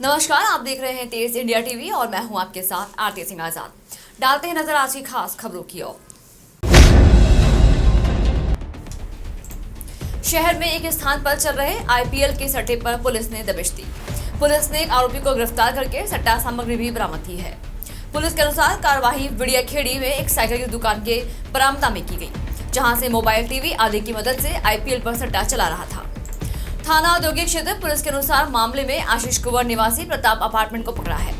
नमस्कार, आप देख रहे हैं तेज इंडिया टीवी और मैं हूं आपके साथ आरती सिंह आजाद। डालते हैं नजर आज की खास खबरों की ओर। शहर में एक स्थान पर चल रहे आईपीएल के सट्टे पर पुलिस ने दबिश दी। पुलिस ने एक आरोपी को गिरफ्तार करके सट्टा सामग्री भी बरामद की है। पुलिस के अनुसार कार्रवाई विड़ियाखेड़ी में एक साइकिल की दुकान के बरामदा में की गई, जहां से मोबाइल टीवी आदि की मदद से आईपीएल पर सट्टा चला रहा था। थाना औद्योगिक क्षेत्र पुलिस के अनुसार मामले में आशीष कुंवर निवासी प्रताप अपार्टमेंट को पकड़ा है।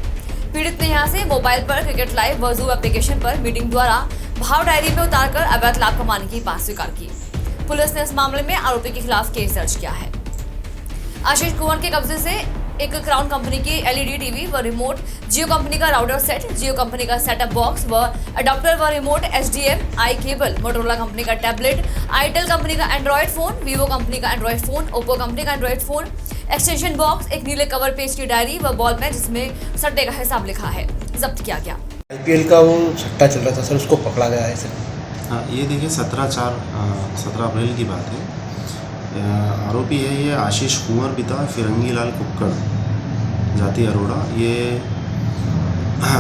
पीड़ित ने यहां से मोबाइल पर क्रिकेट लाइव वजू एप्लीकेशन पर मीटिंग द्वारा भाव डायरी में उतारकर अवैध लाभ कमाने की बात स्वीकार की। पुलिस ने इस मामले में आरोपी के खिलाफ केस दर्ज किया है। आशीष कुंवर के कब्जे से एक क्राउन कंपनी की एलईडी टीवी व रिमोट, जियो कंपनी का राउटर सेट, जियो कंपनी का सेटअप बॉक्स व अडॉप्टर व remote, HDMI cable, Motorola company का टैबलेट, आईटेल कंपनी का एंड्रॉइड फोन, वीवो कंपनी का एंड्रॉइड फोन, ओप्पो कंपनी का एंड्रॉइड फोन, एक्सटेंशन बॉक्स, एक नीले कवर पेज की डायरी व बॉल पेन जिसमें सट्टे का हिसाब लिखा है, जब्त किया गया। आईपीएल का वो सट्टा चल रहा था सर, उसको पकड़ा गया है सर। हाँ, ये देखिए 17 अप्रैल की बात है। आरोपी है ये आशीष कुंवर पिता फिरंगी लाल कुक्कड़, जाति अरोड़ा। ये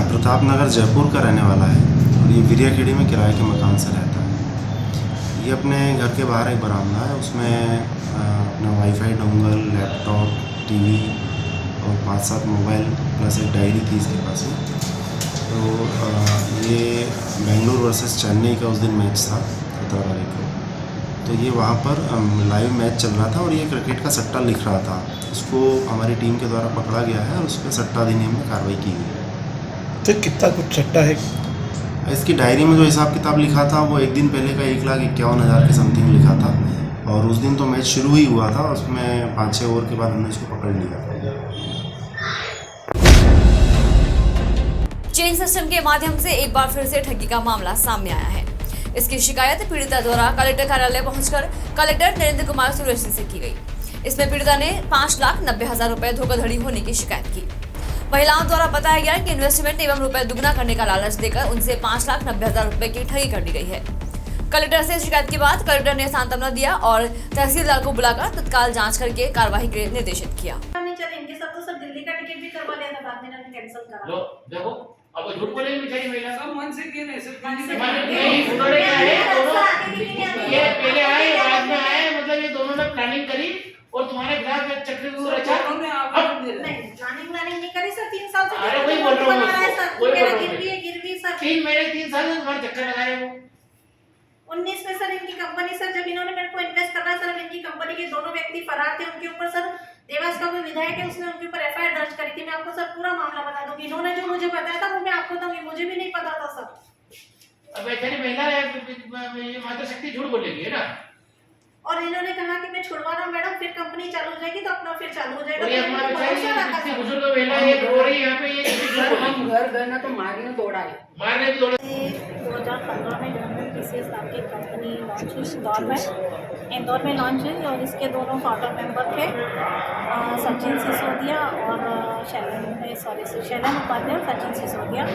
प्रताप नगर जयपुर का रहने वाला है और ये विड़ियाखेड़ी में किराए के मकान से रहता है। ये अपने घर के बाहर एक बरामदा है, उसमें अपना वाईफाई डोंगल, लैपटॉप, टीवी और 5-7 मोबाइल प्लस एक डायरी थी इसके पास में। तो ये बेंगलुरु वर्सेस चेन्नई का उस दिन मैच था 17 तारीख को। तो ये वहाँ पर लाइव मैच चल रहा था और ये क्रिकेट का सट्टा लिख रहा था। उसको हमारी टीम के द्वारा पकड़ा गया है और उस पर सट्टा अधिनियम में कार्रवाई की गई है। तो कितना कुछ सट्टा है? इसकी डायरी में जो हिसाब किताब लिखा था वो एक दिन पहले का 1,51,000 के समथिंग लिखा था और उस दिन तो मैच शुरू ही हुआ था। उसमें 5-6 ओवर के बाद हमने इसको पकड़ लिया था। चेन सिस्टम के माध्यम से एक बार फिर से ठगी का मामला सामने आया है। इसकी शिकायत पीड़िता द्वारा कलेक्टर कार्यालय पहुंचकर कलेक्टर नरेंद्र कुमार सुरेश से की गई। इसमें पीड़िता ने 5,90,000 रुपए धोखाधड़ी होने की शिकायत की। महिलाओं द्वारा बताया गया कि इन्वेस्टमेंट एवं रुपए दुगना करने का लालच देकर उनसे 5,90,000 रुपए की ठगी कर दी गई है। कलेक्टर से शिकायत के बाद कलेक्टर ने सांत्वना दिया और तहसीलदार को बुलाकर तत्काल जांच करके कार्रवाई के निर्देशित किया। इनके साथ तो सब दिल्ली का टिकट भी करवा लिया था, बाद में इन्होंने कैंसिल करा। देखो अब झूठ बोलेगी बेचारी महिला। सब मन से किए नहीं, सिर्फ नहीं उन्होंने क्या है, दोनों ये पहले आए बाद में आए, मतलब ये दोनों ने प्लानिंग करी और तुम्हारे खिलाफ एक चक्रव्यूह रचा। नहीं प्लानिंग नहीं करी सर, 3 साल से। अरे वही बोल रहा हूँ सर, वही बोल रहा हूँ। गिरवी सर 3 महीने 3 साल से तुम्हारे चक्कर लगा रहे वो। 19 में सर इनकी कंपनी सर, जब इन्होंने मेरे को इन्वेस्ट करना सर, इनकी कंपनी के दोनों व्यक्ति फरार थे। उनके ऊपर सर देवास का कोई विधायक है, उसने उनके ऊपर एफआईआर दर्ज करी थी। मैं आपको सर पूरा मामला बता दूंगी। इन्होंने जो मुझे बताया था वो मैं आपको दूंगी, मुझे भी नहीं पता था सर। अब बेचारी महिला है, माता शक्ति झूठ बोलेगी है ना। और इन्होंने कहा कि मैं छुड़वा रहा हूं मैडम, फिर कंपनी चालू हो जाएगी तो अपना फिर चालू हो जाएगा। और ये अपना बेचारी बुजुर्ग महिला ये रो रही है यहाँ पे, ये हम घर गए ना तो मारने दौड़ाए, मारने भी दौड़े। 2015 में इन्होंने किसी की कंपनी लॉन्च हुई इंदौर में लॉन्च हुई और इसके दोनों फाउंडर मेंबर थे सचिन सिसोदिया और शैलन उपाध्याय। सचिन सिसोदिया,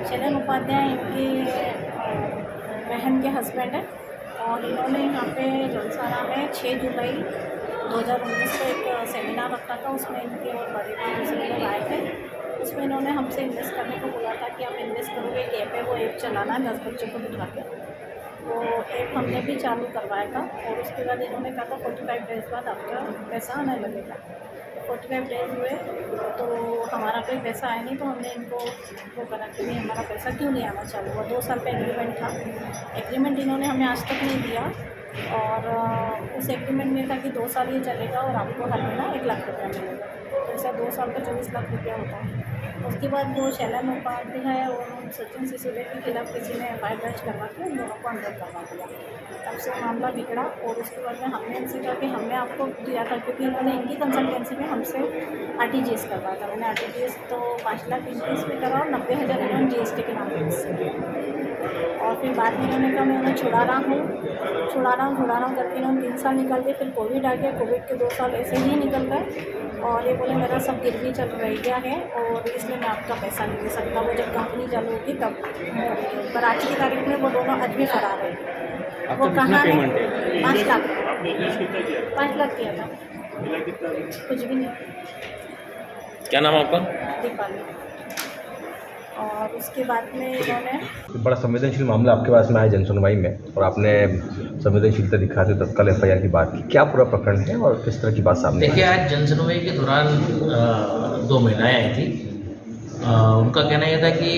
शैलन उपाध्याय इनकी बहन के हस्बैंड है और इन्होंने यहाँ पे जलसाना में 6 जुलाई 2019 को एक सेमिनार रखा था। उसमें इनके और बड़े दूसरे लोग आए थे। उसमें इन्होंने हमसे इन्वेस्ट करने को बोला था कि आप इन्वेस्ट करोगे, एक ऐप है, वो ऐप चलाना 10 बच्चों को बिठा के। वो ऐप हमने भी चालू करवाया था और उसके बाद इन्होंने कहा था 45 डेज बाद आपका पैसा आने लगेगा। 45 डेज हुए तो हमारा कोई पैसा आया नहीं, तो हमने इनको वो करा कि भाई हमारा पैसा क्यों नहीं आना चालू हुआ। 2 साल का एग्रीमेंट था। एग्रीमेंट इन्होंने हमें आज तक नहीं दिया और उस एग्रीमेंट में था कि 2 साल ये चलेगा और आपको हर महीना 1 लाख रुपया मिलेगा। तो ऐसा 2 साल का 24 लाख रुपया होता है। उसके बाद वो शैलन उपाध्याय और सचिन सिसोदिया के खिलाफ किसी ने एफआईआर दर्ज करवा के उन दोनों को अंदर करवा दिया। तब से मामला बिगड़ा और उसके बाद में हमने इनसे कहा कि हमने आपको दिया था, क्योंकि इन्होंने इनकी कंसल्टेंसी में हमसे आरटीजीएस करवा था। मैंने आरटीजीएस तो 5 लाख इंक्रीज पे करा और 90,000 इन्होंने जीएसटी के नाम पर इससे किया। और फिर बाद में इन्होंने कहा मैं उन्हें छुड़ा रहा हूँ करके इन्होंने 3 साल निकाल दिए। फिर कोविड आ गया, कोविड के 2 साल ऐसे ही निकल गए और ये बोले मेरा सब गिरवी चल रह गया है और इसलिए मैं आपका पैसा नहीं दे सकता। वो जब कंपनी चालू होगी तब करेंगे। पर आज की तारीख में वो दोनों आज भी फरार है। वो कहाँ है? 5 लाख 5 लाख किया था, कुछ भी नहीं। क्या नाम है आपका? दीपाली। और उसके बाद में इन्होंने बड़ा संवेदनशील मामला आपके पास में आया जनसुनवाई में, और आपने संवेदनशीलता दिखाते हुए तत्काल एफआईआर की बात की। क्या पूरा प्रकरण है और किस तरह की बात सामने देखिए, आज जनसुनवाई के दौरान 2 महिलाएं आई थी। उनका कहना यह था कि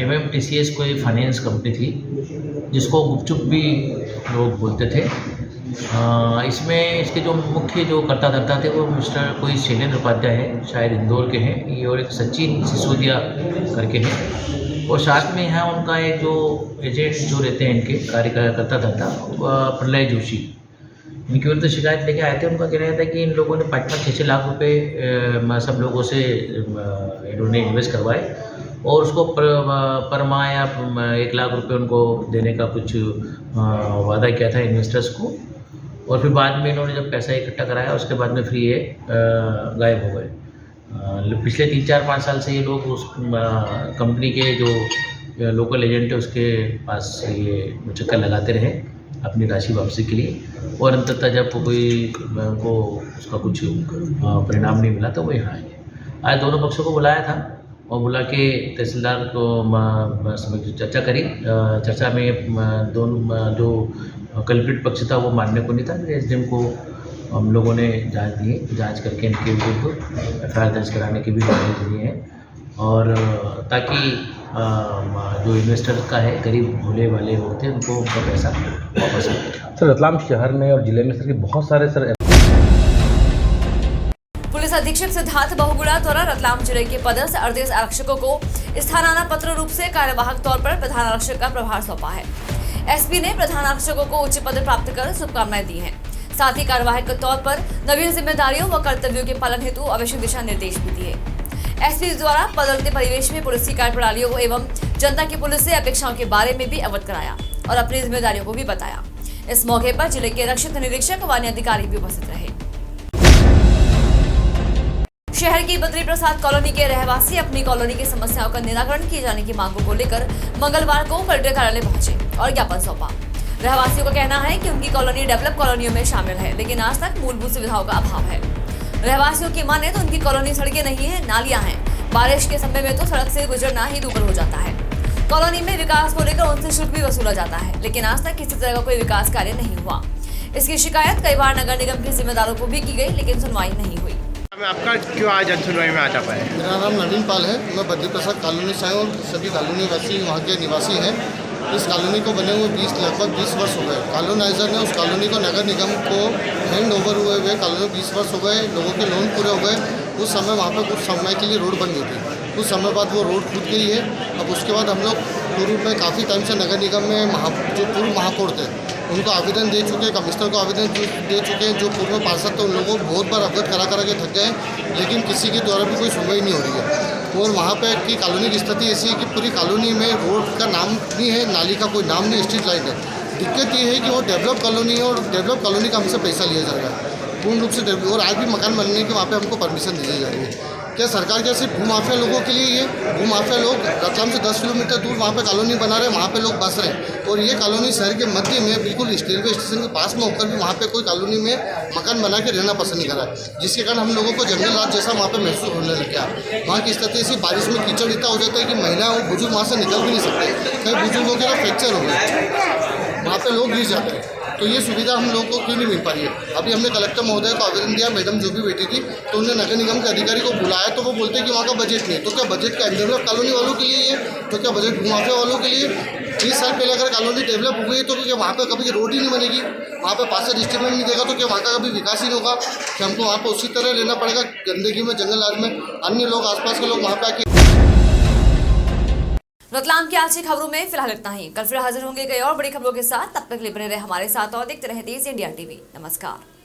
MMTCS कोई फाइनेंस कंपनी थी जिसको गुपचुप भी लोग बोलते थे। इसमें इसके जो मुख्य जो कर्ता धर्ता थे वो मिस्टर कोई शैलेंद्र उपाध्याय है, शायद इंदौर के हैं ये, और एक सचिन सिसोदिया करके हैं, और साथ में यहाँ उनका एक जो एजेंट जो रहते हैं इनके कार्यकर्ता धर्ता प्रलय जोशी, इनकी विरुद्ध शिकायत लेके आए थे। उनका कहना था कि इन लोगों ने 5-6 लाख रुपए सब लोगों से इन्होंने इन्वेस्ट करवाए, और उसको पर माह या 1 लाख रुपए उनको देने का कुछ वादा किया था इन्वेस्टर्स को, और फिर बाद में इन्होंने जब पैसा इकट्ठा कराया उसके बाद में फिर ये गायब हो गए। पिछले 3-4-5 साल से ये लोग उस कंपनी के जो लोकल एजेंट है उसके पास ये चक्कर लगाते रहे अपनी राशि वापसी के लिए, और अंततः जब कोई को उसका कुछ परिणाम नहीं मिला तो वो यहाँ आए। आज दोनों पक्षों को बुलाया था और बुला के तहसीलदार को चर्चा करी। चर्चा में दोनों जो कल्प्रिट पक्ष था वो मानने को नहीं था। SDM को हम लोगों ने जांच दी, जांच करके इनके विरुद्ध FIR दर्ज कराने की भी निर्देश दिए हैं, और ताकि जो इन्वेस्टर का है, गरीब भोले वाले लोग थे, उनको उनका पैसा वापस मिले। सर, रतलाम शहर में और जिले में सर बहुत सारे सर पुलिस अधीक्षक सिद्धार्थ बहुगुणा द्वारा रतलाम जिले के पदस्थ 38 आरक्षकों को स्थानाना पत्र रूप से कार्यवाहक तौर पर प्रधान आरक्षक का प्रभार सौंपा है। SP ने प्रधान आरक्षकों को उच्च पद प्राप्त कर शुभकामनाएं दी हैं। साथ ही कार्यवाहक के तौर पर नवीन जिम्मेदारियों व कर्तव्यों के पालन हेतु आवश्यक दिशा निर्देश भी दिए। SP द्वारा बदलते परिवेश में पुलिस की कार्य प्रणालियों एवं जनता की पुलिस से अपेक्षाओं के बारे में भी अवगत कराया और अपनी जिम्मेदारियों को भी बताया। इस मौके पर जिले के रक्षित निरीक्षक व अन्य अधिकारी भी उपस्थित रहे। शहर की बद्री प्रसाद कॉलोनी के रहवासी अपनी कॉलोनी की समस्याओं का निराकरण किए जाने की मांगों को लेकर मंगलवार को कलेक्टर कार्यालय पहुंचे और ज्ञापन सौंपा। रहवासियों का कहना है कि उनकी कॉलोनी डेवलप कॉलोनियों में शामिल है, लेकिन आज तक मूलभूत सुविधाओं का अभाव है। रहवासियों की माने तो उनकी कॉलोनी सड़कें नहीं है, नालियां हैं। बारिश के समय में तो सड़क से गुजरना ही दूभर हो जाता है। कॉलोनी में विकास को लेकर उनसे शुल्क भी वसूला जाता है, लेकिन आज तक किसी तरह का कोई विकास कार्य नहीं हुआ। इसकी शिकायत कई बार नगर निगम के जिम्मेदारों को भी की गई, लेकिन सुनवाई नहीं हुई। आपका क्यों आज जनसुनवाई में आ जा पाए? मेरा नाम नवीन पाल है। मैं बद्री प्रसाद कॉलोनी से हूँ और सभी कॉलोनी वासी वहाँ के निवासी हैं। इस कॉलोनी को बने हुए लगभग 20 वर्ष हो गए। कॉलोनाइजर ने उस कॉलोनी को नगर निगम को हैंड ओवर हुए कॉलोनी 20 वर्ष हो गए। लोगों के लोन पूरे हो गए। उस समय वहाँ पर कुछ समय के लिए रोड बन गई थी। कुछ समय बाद वो रोड टूट गई है। अब उसके बाद हम लोग पूर्व में काफ़ी टाइम से नगर निगम में जो पूर्व महापौर थे उनको आवेदन दे चुके हैं, कमिश्नर को आवेदन दे चुके हैं। जो पूर्व में पार्षद थे उन लोगों को बहुत बार अवगत करा के थक गए, लेकिन किसी के द्वारा भी कोई सुनवाई नहीं हो रही है। और वहाँ पे की कॉलोनी की स्थिति ऐसी है कि पूरी कॉलोनी में रोड का नाम नहीं है, नाली का कोई नाम नहीं, स्ट्रीट लाइट है। दिक्कत ये है कि वो डेवलप कॉलोनी है और डेवलप कॉलोनी का हमसे पैसा लिया जा रहा है पूर्ण रूप से। और आज भी मकान बनने के वहाँ पे हमको परमिशन दी जा रही है। क्या सरकार क्या सिर्फ भूमाफिया लोगों के लिए ये भूमाफिया लोग रतलाम से 10 किलोमीटर दूर वहाँ पे कॉलोनी बना रहे हैं, वहाँ पे लोग बस रहे हैं। और ये कॉलोनी शहर के मध्य में बिल्कुल रेलवे स्टेशन के पास में होकर भी वहाँ पे कोई कॉलोनी में मकान बना के रहना पसंद नहीं कर रहा है, जिसके कारण हम लोगों को जंगल राज जैसा वहाँ पे महसूस होने लग गया। वहाँ की स्थिति ऐसी बारिश में कीचड़ इतना हो जाता है कि महिला और बुजुर्ग वहाँ से निकल भी नहीं सकते। कई बुजुर्गों के फ्रैक्चर हो गए, वहाँ पे लोग गिर जाते हैं। तो ये सुविधा हम लोगों को क्यों नहीं मिल पा रही है? अभी हमने कलेक्टर महोदय को आवेदन दिया, मैडम जो भी बैठी थी, तो उन्होंने नगर निगम के अधिकारी को बुलाया तो वो बोलते हैं कि वहाँ का बजट नहीं है। तो क्या बजट का डेवलप कॉलोनी वालों के लिए है? तो क्या बजट भूमाफिया वालों के लिए? 30 साल पहले अगर कॉलोनी डेवलप हो गई तो क्या वहाँ पर कभी रोड ही नहीं बनेगी? वहाँ पर पास से डिस्ट्रीब्यूट नहीं देगा तो क्या वहाँ का कभी विकास ही नहीं होगा? कि हमको वहाँ पर उसी तरह लेना पड़ेगा गंदगी में, जंगल राज में, अन्य लोग आसपास के लोग वहाँ पे आके। रतलाम की आज की खबरों में फिलहाल इतना ही। कल फिर हाजिर होंगे कई और बड़ी खबरों के साथ। तब तक बने रहे हमारे साथ और देखते रहे तेज इंडिया TV। नमस्कार।